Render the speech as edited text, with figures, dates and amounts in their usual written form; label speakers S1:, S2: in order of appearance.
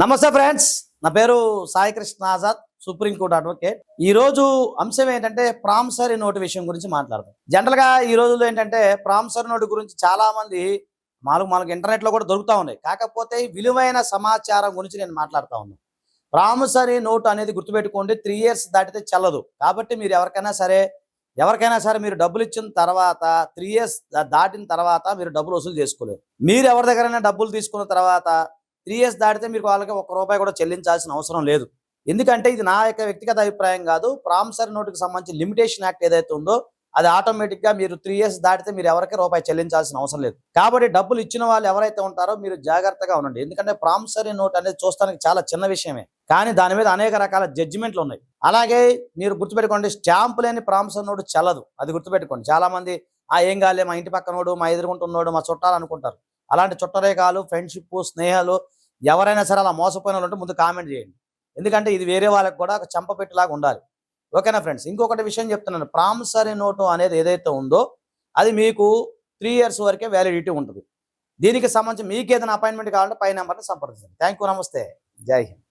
S1: నమస్తే ఫ్రెండ్స్, నా పేరు సాయి కృష్ణ ఆజాద్, సుప్రీంకోర్టు అడ్వకేట్. ఈ రోజు అంశం ఏంటంటే ప్రామిసరీ నోటు విషయం గురించి మాట్లాడదాం. జనరల్ గా ఈ రోజుల్లో ఏంటంటే ప్రామిసరీ నోటు గురించి చాలా మంది మనకు ఇంటర్నెట్ లో కూడా దొరుకుతా ఉన్నాయి. కాకపోతే విలువైన సమాచారం గురించి నేను మాట్లాడుతా ఉన్నాను. ప్రామిసరీ నోటు అనేది గుర్తుపెట్టుకోండి, 3 years దాటితే చెల్లదు. కాబట్టి మీరు ఎవరికైనా సరే మీరు డబ్బులు ఇచ్చిన తర్వాత 3 years దాటిన తర్వాత మీరు డబ్బులు వసూలు చేసుకోలేరు. మీరు ఎవరి దగ్గరైనా డబ్బులు తీసుకున్న తర్వాత 3 years దాటితే మీకు వాళ్ళకి ₹1 కూడా చెల్లించాల్సిన అవసరం లేదు. ఎందుకంటే ఇది నా యొక్క వ్యక్తిగత అభిప్రాయం కాదు. ప్రామిసరీ నోటుకి సంబంధించి లిమిటేషన్ యాక్ట్ ఏదైతే ఉందో అది ఆటోమేటిక్గా మీరు 3 years దాటితే మీరు ఎవరికి రూపాయి చెల్లించాల్సిన అవసరం లేదు. కాబట్టి డబ్బులు ఇచ్చిన వాళ్ళు ఎవరైతే ఉంటారో మీరు జాగ్రత్తగా ఉండండి. ఎందుకంటే ప్రామిసరీ నోట్ అనేది చూస్తానికి చాలా చిన్న విషయమే, కానీ దాని మీద అనేక రకాల జడ్జిమెంట్లు ఉన్నాయి. అలాగే మీరు గుర్తుపెట్టుకోండి, స్టాంపు లేని ప్రామిసరీ నోటు చెల్లదు. అది గుర్తుపెట్టుకోండి. చాలా మంది ఏం కాలే, మా ఇంటి పక్కనోడు, మా ఎదురుగుంటున్నోడు, మా చుట్టాలు అనుకుంటారు. అలాంటి చుట్టరేకాలు, ఫ్రెండ్షిప్, స్నేహాలు ఎవరైనా సరే అలా మోసపోయిన వాళ్ళు ఉంటే ముందు కామెంట్ చేయండి. ఎందుకంటే ఇది వేరే వాళ్ళకి కూడా ఒక చెంపపెట్టులాగా ఉండాలి. ఓకేనా ఫ్రెండ్స్? ఇంకొకటి విషయం చెప్తున్నాను, ప్రామిసరీ నోటు అనేది ఏదైతే ఉందో అది మీకు 3 years వరకే వ్యాలిడిటీ ఉంటుంది. దీనికి సంబంధించి మీకు ఏదైనా అపాయింట్మెంట్ కావాలంటే పై నెంబర్ని సంప్రదించండి. థ్యాంక్ యూ, నమస్తే, జై హింద్.